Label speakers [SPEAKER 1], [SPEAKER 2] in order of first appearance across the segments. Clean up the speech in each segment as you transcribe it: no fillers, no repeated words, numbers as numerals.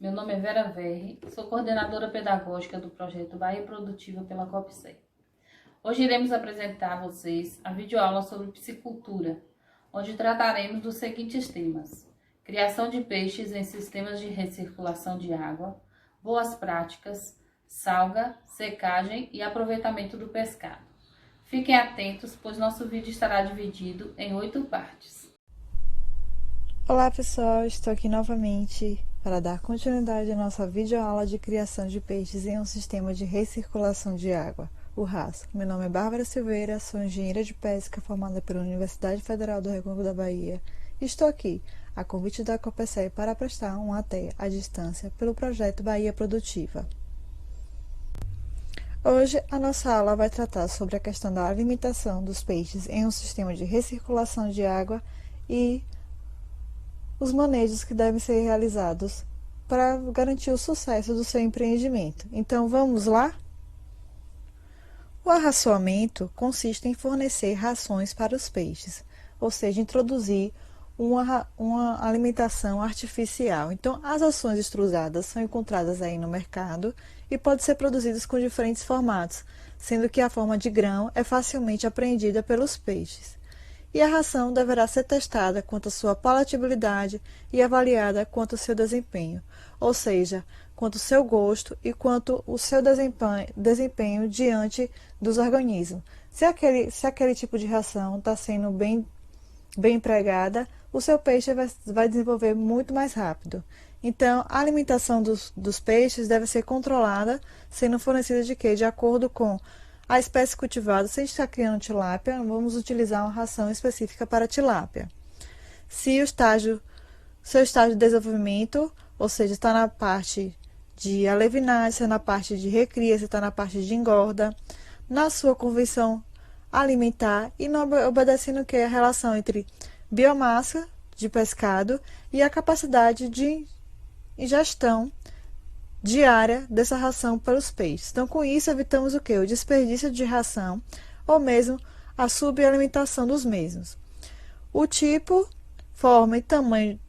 [SPEAKER 1] Meu nome é Vera Verri, sou coordenadora pedagógica do projeto Bahia Produtiva pela COPSER. Hoje iremos apresentar a vocês a videoaula sobre piscicultura, onde trataremos dos seguintes temas: criação de peixes em sistemas de recirculação de água, boas práticas, salga, secagem e aproveitamento do pescado. Fiquem atentos, pois nosso vídeo estará dividido em 8 partes.
[SPEAKER 2] Olá pessoal, estou aqui novamente para dar continuidade à nossa videoaula de criação de peixes em um sistema de recirculação de água, o RAS. Meu nome é Bárbara Silveira, sou engenheira de pesca formada pela Universidade Federal do Recôncavo da Bahia e estou aqui, a convite da COPSER, para prestar um AT à distância pelo projeto Bahia Produtiva. Hoje a nossa aula vai tratar sobre a questão da alimentação dos peixes em um sistema de recirculação de água e os manejos que devem ser realizados para garantir o sucesso do seu empreendimento. Então, vamos lá? O arraçoamento consiste em fornecer rações para os peixes, ou seja, introduzir uma alimentação artificial. Então, as rações extrusadas são encontradas aí no mercado e podem ser produzidas com diferentes formatos, sendo que a forma de grão é facilmente apreendida pelos peixes. E a ração deverá ser testada quanto à sua palatabilidade e avaliada quanto ao seu desempenho, ou seja, quanto ao seu gosto e quanto ao seu desempenho diante dos organismos. Se aquele tipo de ração está sendo bem empregada, o seu peixe vai desenvolver muito mais rápido. Então, a alimentação dos peixes deve ser controlada, sendo fornecida de quê? De acordo com a espécie cultivada. Se a gente está criando tilápia, vamos utilizar uma ração específica para tilápia. Se seu estágio de desenvolvimento, ou seja, está na parte de alevinagem, se está na parte de recria, se está na parte de engorda, na sua convenção alimentar e não obedecendo o que é a relação entre biomassa de pescado e a capacidade de ingestão diária dessa ração para os peixes. Então, com isso, evitamos o quê? O desperdício de ração ou mesmo a subalimentação dos mesmos. O tipo, forma e tamanho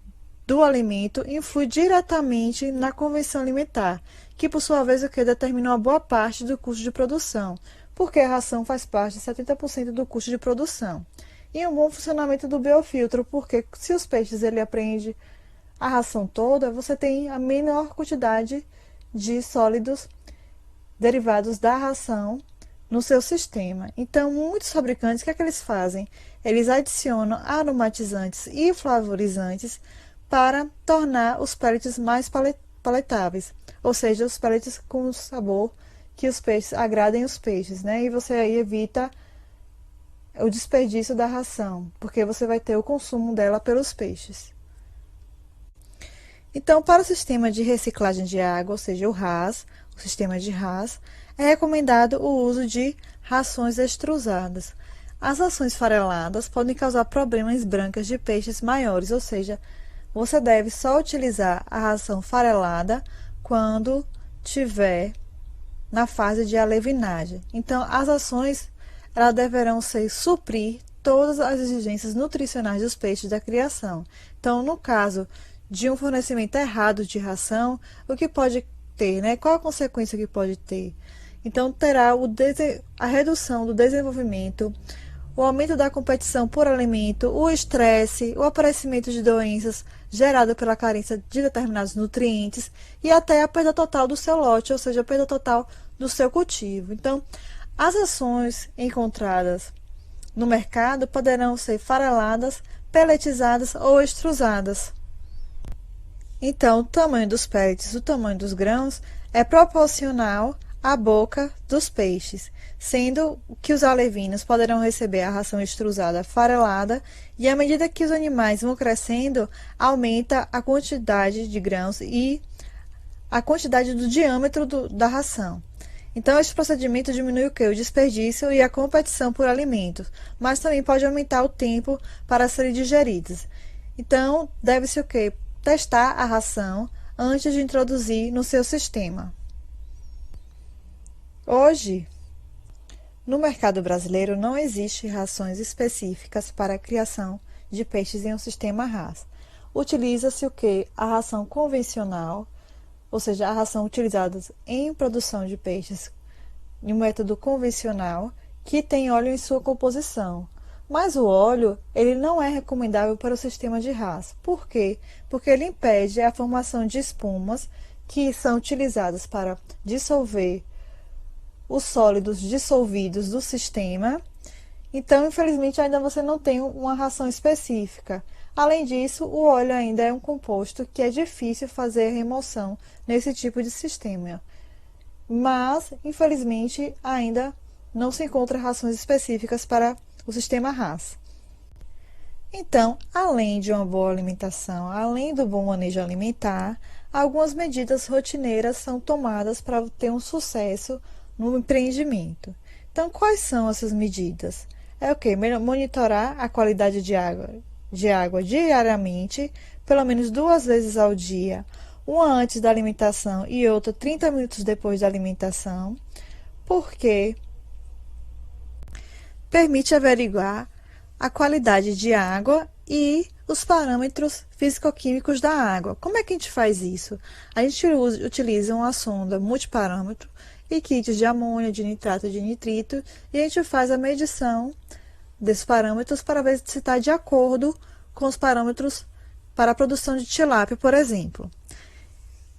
[SPEAKER 2] do alimento influi diretamente na convenção alimentar, que por sua vez o que determina uma boa parte do custo de produção, porque a ração faz parte de 70% do custo de produção. E um bom funcionamento do biofiltro, porque se os peixes ele apreende a ração toda, você tem a menor quantidade de sólidos derivados da ração no seu sistema. Então, muitos fabricantes, o que é que eles fazem? Eles adicionam aromatizantes e flavorizantes para tornar os pellets mais palatáveis, ou seja, os pellets com sabor que os peixes agradem os peixes, né? E você aí evita o desperdício da ração, porque você vai ter o consumo dela pelos peixes. Então, para o sistema de reciclagem de água, ou seja, o RAS, o sistema de RAS, é recomendado o uso de rações extrusadas. As rações fareladas podem causar problemas brancas de peixes maiores, ou seja, você deve só utilizar a ração farelada quando tiver na fase de alevinagem. Então, as rações elas deverão suprir todas as exigências nutricionais dos peixes da criação. Então, no caso de um fornecimento errado de ração, o que pode ter, né? Qual a consequência que pode ter? Então, terá a redução do desenvolvimento, o aumento da competição por alimento, o estresse, o aparecimento de doenças gerado pela carência de determinados nutrientes e até a perda total do seu lote, ou seja, a perda total do seu cultivo. Então, as rações encontradas no mercado poderão ser fareladas, pelletizadas ou extrusadas. Então, o tamanho dos pellets, o tamanho dos grãos é proporcional à boca dos peixes, sendo que os alevinos poderão receber a ração extrusada farelada e à medida que os animais vão crescendo, aumenta a quantidade de grãos e a quantidade do diâmetro da ração. Então, este procedimento diminui o quê? O desperdício e a competição por alimentos, mas também pode aumentar o tempo para serem digeridos. Então, deve-se o quê? Testar a ração antes de introduzir no seu sistema. Hoje, no mercado brasileiro, não existe rações específicas para a criação de peixes em um sistema RAS. Utiliza-se o quê? A ração convencional, ou seja, a ração utilizada em produção de peixes em um método convencional, que tem óleo em sua composição. Mas o óleo, ele não é recomendável para o sistema de RAS. Por quê? Porque ele impede a formação de espumas que são utilizadas para dissolver os sólidos dissolvidos do sistema. Então, infelizmente, ainda você não tem uma ração específica. Além disso, o óleo ainda é um composto que é difícil fazer remoção nesse tipo de sistema. Mas, infelizmente, ainda não se encontra rações específicas para o sistema RAS. Então, além de uma boa alimentação, além do bom manejo alimentar, algumas medidas rotineiras são tomadas para ter um sucesso no empreendimento. Então, quais são essas medidas? É o quê? Monitorar a qualidade de água diariamente, pelo menos 2 vezes ao dia, uma antes da alimentação e outra 30 minutos depois da alimentação, porque permite averiguar a qualidade de água e os parâmetros físico-químicos da água. Como é que a gente faz isso? A gente utiliza uma sonda multiparâmetro e kits de amônia, de nitrato e de nitrito, e a gente faz a medição desses parâmetros para ver se está de acordo com os parâmetros para a produção de tilápia, por exemplo.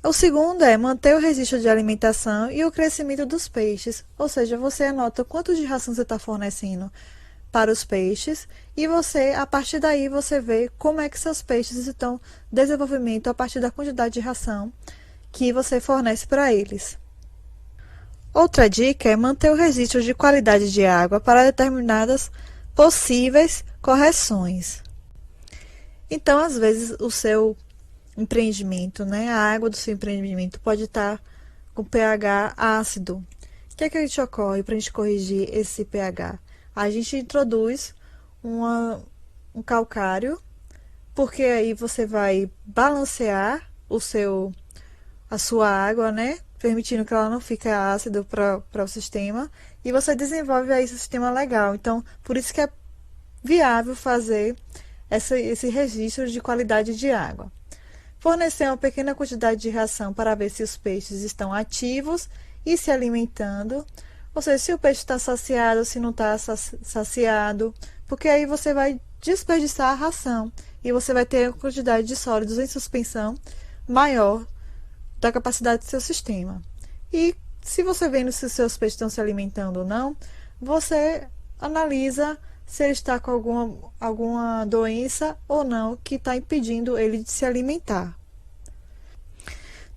[SPEAKER 2] O segundo é manter o registro de alimentação e o crescimento dos peixes, ou seja, você anota quanto de ração você está fornecendo para os peixes e você, a partir daí, você vê como é que seus peixes estão em desenvolvimento a partir da quantidade de ração que você fornece para eles. Outra dica é manter o registro de qualidade de água para determinadas possíveis correções. Então, às vezes, o seu empreendimento, né? A água do seu empreendimento pode estar com pH ácido. O que é que a gente ocorre para a gente corrigir esse pH? A gente introduz um calcário, porque aí você vai balancear a sua água, né? Permitindo que ela não fique ácida para o sistema, e você desenvolve aí esse sistema legal. Então, por isso que é viável fazer esse registro de qualidade de água. Fornecer uma pequena quantidade de ração para ver se os peixes estão ativos e se alimentando, ou seja, se o peixe está saciado, se não está saciado, porque aí você vai desperdiçar a ração e você vai ter uma quantidade de sólidos em suspensão maior da capacidade do seu sistema. E se você vendo se os seus peixes estão se alimentando ou não, você analisa se ele está com alguma doença ou não que está impedindo ele de se alimentar.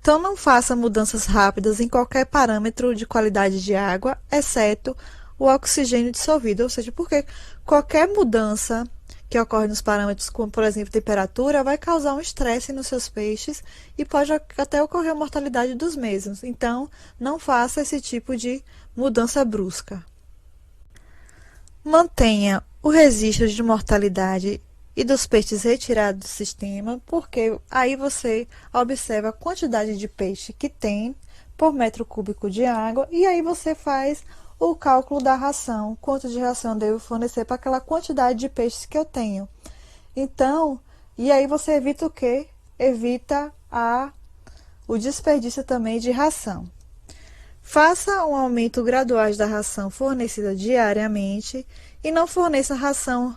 [SPEAKER 2] Então, não faça mudanças rápidas em qualquer parâmetro de qualidade de água, exceto o oxigênio dissolvido, ou seja, porque qualquer mudança que ocorre nos parâmetros, como por exemplo temperatura, vai causar um estresse nos seus peixes e pode até ocorrer a mortalidade dos mesmos. Então, não faça esse tipo de mudança brusca. Mantenha o registro de mortalidade e dos peixes retirados do sistema, porque aí você observa a quantidade de peixe que tem por metro cúbico de água e aí você faz o cálculo da ração, quanto de ração eu devo fornecer para aquela quantidade de peixes que eu tenho. Então, e aí você evita o quê? Evita o desperdício também de ração. Faça um aumento gradual da ração fornecida diariamente e não forneça ração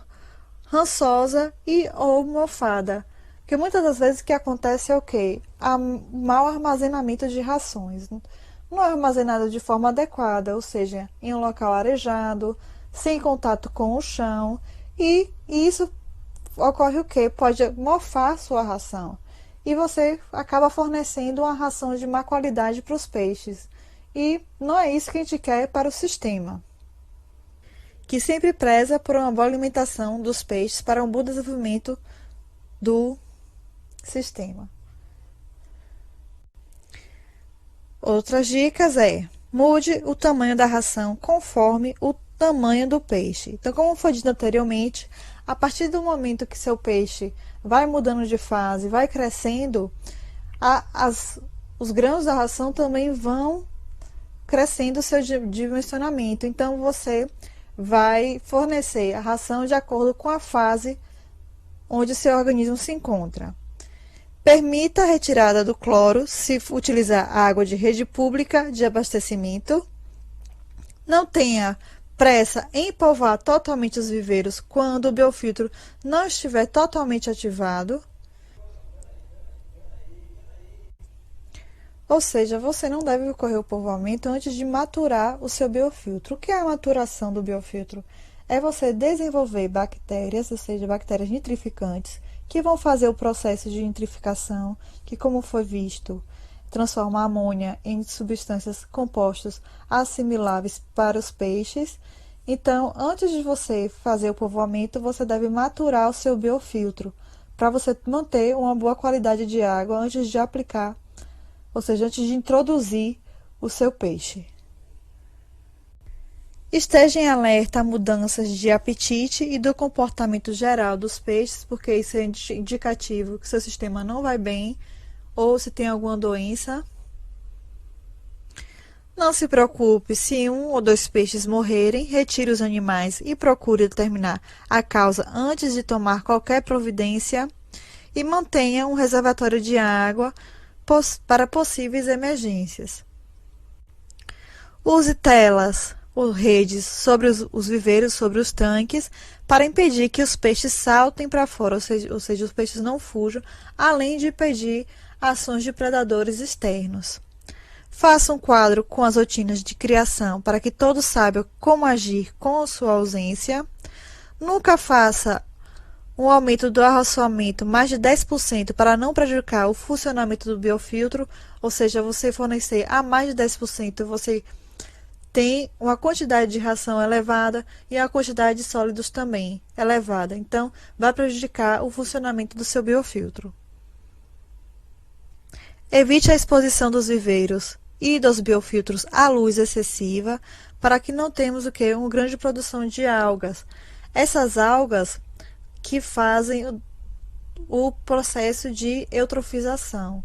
[SPEAKER 2] rançosa ou mofada. Porque muitas das vezes o que acontece é o quê? Mau armazenamento de rações. Não é armazenado de forma adequada, ou seja, em um local arejado, sem contato com o chão, e isso ocorre o quê? Pode mofar sua ração. E você acaba fornecendo uma ração de má qualidade para os peixes. E não é isso que a gente quer para o sistema, que sempre preza por uma boa alimentação dos peixes para um bom desenvolvimento do sistema. Outras dicas mude o tamanho da ração conforme o tamanho do peixe. Então, como foi dito anteriormente, a partir do momento que seu peixe vai mudando de fase, vai crescendo, os grãos da ração também vão crescendo o seu dimensionamento. Então, você vai fornecer a ração de acordo com a fase onde seu organismo se encontra. Permita a retirada do cloro se utilizar água de rede pública de abastecimento. Não tenha pressa em povoar totalmente os viveiros quando o biofiltro não estiver totalmente ativado. Ou seja, você não deve ocorrer o povoamento antes de maturar o seu biofiltro. O que é a maturação do biofiltro? É você desenvolver bactérias, ou seja, bactérias nitrificantes, que vão fazer o processo de nitrificação, que, como foi visto, transforma a amônia em substâncias compostos assimiláveis para os peixes. Então, antes de você fazer o povoamento, você deve maturar o seu biofiltro, para você manter uma boa qualidade de água antes de aplicar, ou seja, antes de introduzir o seu peixe. Esteja em alerta a mudanças de apetite e do comportamento geral dos peixes, porque isso é indicativo que seu sistema não vai bem ou se tem alguma doença. Não se preocupe se um ou dois peixes morrerem, retire os animais e procure determinar a causa antes de tomar qualquer providência e mantenha um reservatório de água para possíveis emergências. Use telas ou redes sobre os viveiros, sobre os tanques, para impedir que os peixes saltem para fora, ou seja, os peixes não fujam, além de impedir ações de predadores externos. Faça um quadro com as rotinas de criação para que todos saibam como agir com sua ausência. Nunca faça um aumento do arroçoamento mais de 10% para não prejudicar o funcionamento do biofiltro, ou seja, você fornecer a mais de 10%, você tem uma quantidade de ração elevada e a quantidade de sólidos também elevada. Então, vai prejudicar o funcionamento do seu biofiltro. Evite a exposição dos viveiros e dos biofiltros à luz excessiva para que não tenhamos uma grande produção de algas. Essas algas que fazem o processo de eutrofização.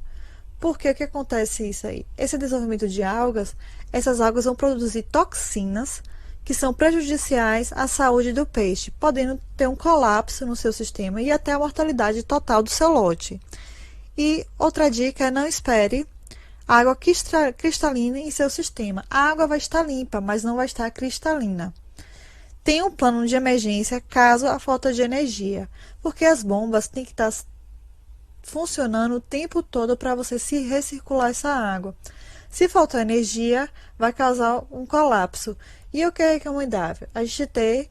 [SPEAKER 2] Por que acontece isso aí? Esse desenvolvimento de algas, essas algas vão produzir toxinas que são prejudiciais à saúde do peixe, podendo ter um colapso no seu sistema e até a mortalidade total do seu lote. E outra dica é não espere água cristalina em seu sistema. A água vai estar limpa, mas não vai estar cristalina. Tenha um plano de emergência caso a falta de energia, porque as bombas têm que estar funcionando o tempo todo para você se recircular essa água. Se faltar energia, vai causar um colapso. E o que é recomendável? A gente ter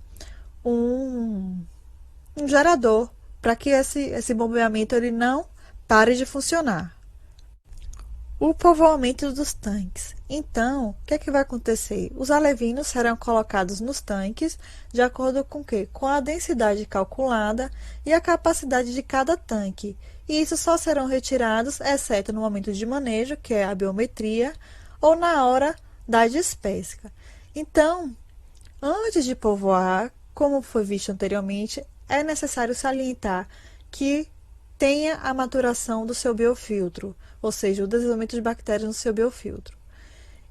[SPEAKER 2] um gerador para que esse bombeamento ele não pare de funcionar. O povoamento dos tanques. Então, o que é que vai acontecer? Os alevinos serão colocados nos tanques de acordo com o quê? Com a densidade calculada e a capacidade de cada tanque. E isso só serão retirados, exceto no momento de manejo, que é a biometria, ou na hora da despesca. Então, antes de povoar, como foi visto anteriormente, é necessário salientar que tenha a maturação do seu biofiltro, ou seja, o desenvolvimento de bactérias no seu biofiltro.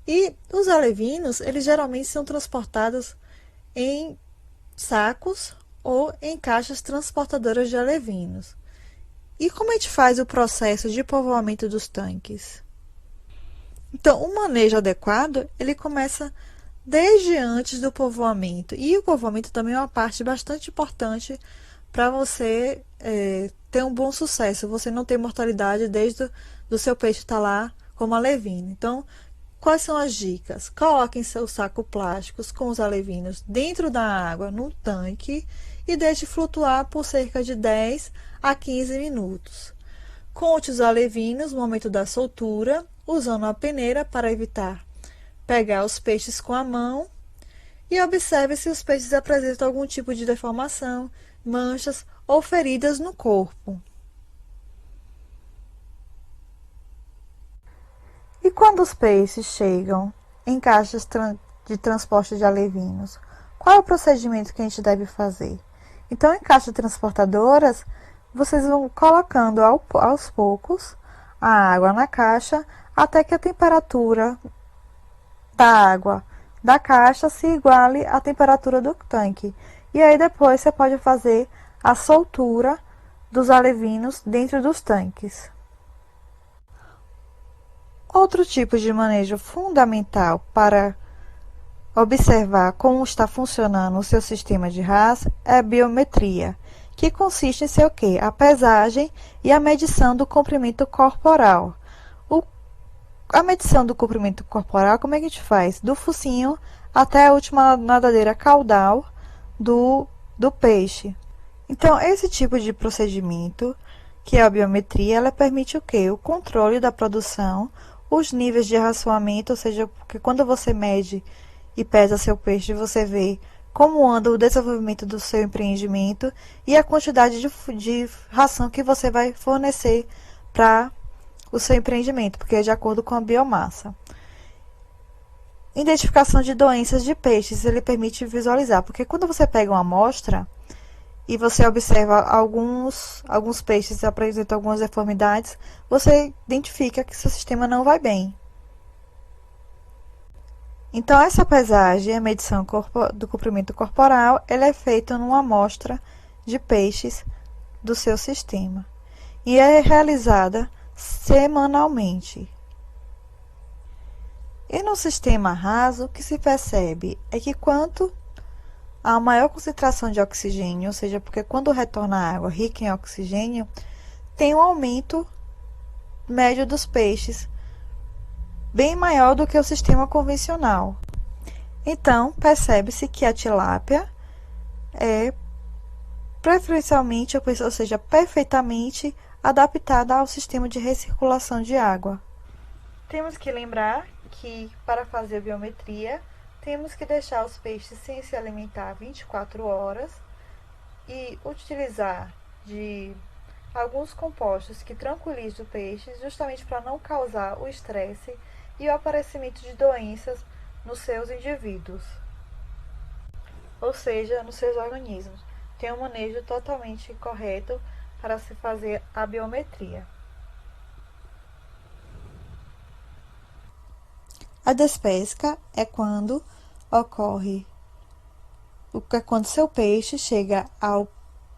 [SPEAKER 2] E os alevinos, eles geralmente são transportados em sacos ou em caixas transportadoras de alevinos. E como a gente faz o processo de povoamento dos tanques? Então, o manejo adequado, ele começa desde antes do povoamento. E o povoamento também é uma parte bastante importante para você ter um bom sucesso, você não ter mortalidade desde do seu peixe estar lá como alevino. Então, quais são as dicas? Coloquem seus sacos plásticos com os alevinos dentro da água, no tanque, e deixe flutuar por cerca de 10 a 15 minutos. Conte os alevinos no momento da soltura, usando a peneira para evitar pegar os peixes com a mão, e observe se os peixes apresentam algum tipo de deformação, manchas ou feridas no corpo. E quando os peixes chegam em caixas de transporte de alevinos, qual é o procedimento que a gente deve fazer? Então, em caixas transportadoras, vocês vão colocando aos poucos a água na caixa até que a temperatura da água da caixa se iguale à temperatura do tanque. E aí depois você pode fazer a soltura dos alevinos dentro dos tanques. Outro tipo de manejo fundamental para observar como está funcionando o seu sistema de RAS é a biometria, que consiste em ser o quê? A pesagem e a medição do comprimento corporal. A medição do comprimento corporal, como é que a gente faz? Do focinho até a última nadadeira caudal do peixe. Então, esse tipo de procedimento, que é a biometria, ela permite o quê? O controle da produção, os níveis de raçoamento, ou seja, porque quando você mede e pesa seu peixe, você vê como anda o desenvolvimento do seu empreendimento e a quantidade de ração que você vai fornecer para o seu empreendimento, porque é de acordo com a biomassa. Identificação de doenças de peixes, ele permite visualizar, porque quando você pega uma amostra e você observa alguns peixes que apresentam algumas deformidades, você identifica que seu sistema não vai bem. Então, essa pesagem, a medição do comprimento corporal, ela é feita numa amostra de peixes do seu sistema e é realizada semanalmente. E no sistema raso, o que se percebe é que quanto a maior concentração de oxigênio, ou seja, porque quando retorna a água rica em oxigênio, tem um aumento médio dos peixes bem maior do que o sistema convencional. Então, percebe-se que a tilápia é preferencialmente, ou seja, perfeitamente adaptada ao sistema de recirculação de água. Temos que lembrar que, para fazer a biometria, temos que deixar os peixes sem se alimentar 24 horas e utilizar de alguns compostos que tranquilizam o peixe, justamente para não causar o estresse e o aparecimento de doenças nos seus indivíduos, ou seja, nos seus organismos. Tem um manejo totalmente correto para se fazer a biometria. A despesca é quando ocorre, quando seu peixe chega ao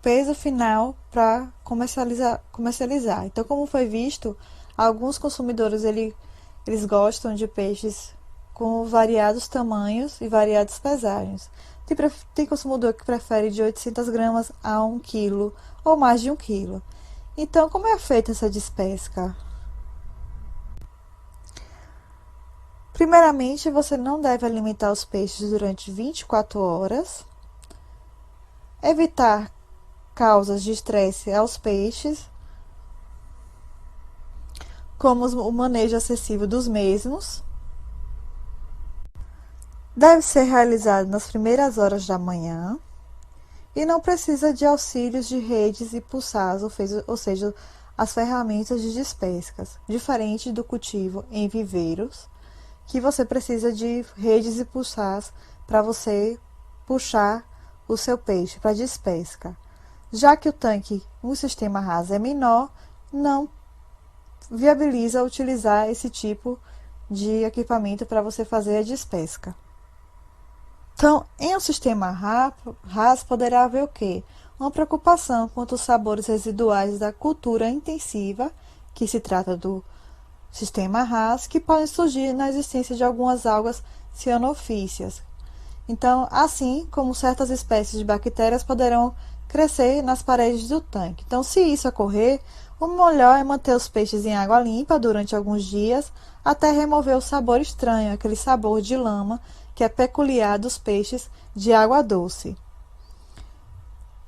[SPEAKER 2] peso final para comercializar. Então, como foi visto, alguns consumidores eles gostam de peixes com variados tamanhos e variadas pesagens. Tem consumidor que prefere de 800 gramas a 1 quilo ou mais de 1 quilo. Então, como é feita essa despesca? Primeiramente, você não deve alimentar os peixes durante 24 horas. Evitar causas de estresse aos peixes, como o manejo excessivo dos mesmos. Deve ser realizado nas primeiras horas da manhã e não precisa de auxílios de redes e pulsars, ou seja, as ferramentas de despescas, diferente do cultivo em viveiros, que você precisa de redes e pulsars para você puxar o seu peixe para despesca. Já que o tanque, um sistema raso é menor, não viabiliza utilizar esse tipo de equipamento para você fazer a despesca. Então, em um sistema raso, poderá haver o quê? Uma preocupação quanto aos sabores residuais da cultura intensiva, que se trata do sistema raso, que podem surgir na existência de algumas algas cianofícias. Então, assim como certas espécies de bactérias poderão crescer nas paredes do tanque. Então, se isso ocorrer, o melhor é manter os peixes em água limpa durante alguns dias, até remover o sabor estranho, aquele sabor de lama que é peculiar dos peixes de água doce.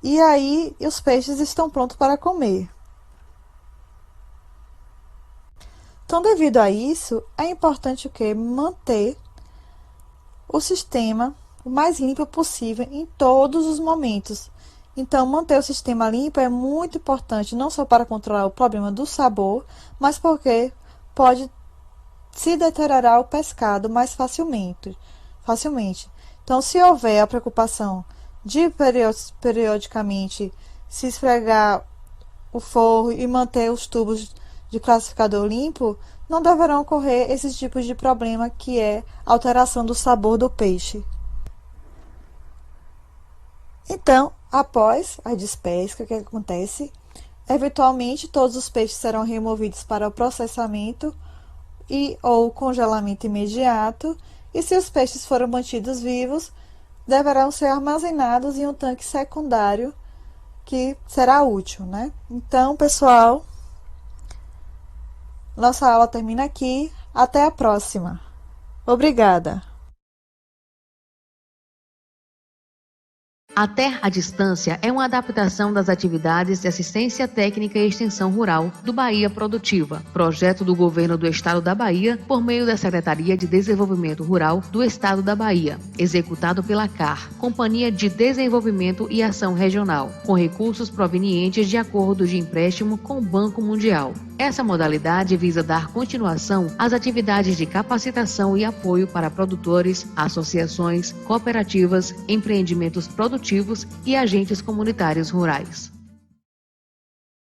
[SPEAKER 2] E aí, os peixes estão prontos para comer. Então, devido a isso, é importante o quê? Manter o sistema o mais limpo possível em todos os momentos. Então, manter o sistema limpo é muito importante, não só para controlar o problema do sabor, mas porque pode se deteriorar o pescado mais facilmente. Então, se houver a preocupação de periodicamente se esfregar o forro e manter os tubos de classificador limpo, não deverão ocorrer esses tipos de problema, que é alteração do sabor do peixe. Então, após a despesca, o que acontece? Eventualmente, todos os peixes serão removidos para o processamento e ou congelamento imediato, e se os peixes foram mantidos vivos, deverão ser armazenados em um tanque secundário que será útil, né? Então, pessoal, nossa aula termina aqui. Até a próxima. Obrigada.
[SPEAKER 3] A Terra à Distância é uma adaptação das atividades de assistência técnica e extensão rural do Bahia Produtiva, projeto do Governo do Estado da Bahia por meio da Secretaria de Desenvolvimento Rural do Estado da Bahia, executado pela CAR, Companhia de Desenvolvimento e Ação Regional, com recursos provenientes de acordo de empréstimo com o Banco Mundial. Essa modalidade visa dar continuação às atividades de capacitação e apoio para produtores, associações, cooperativas, empreendimentos produtivos e agentes comunitários rurais.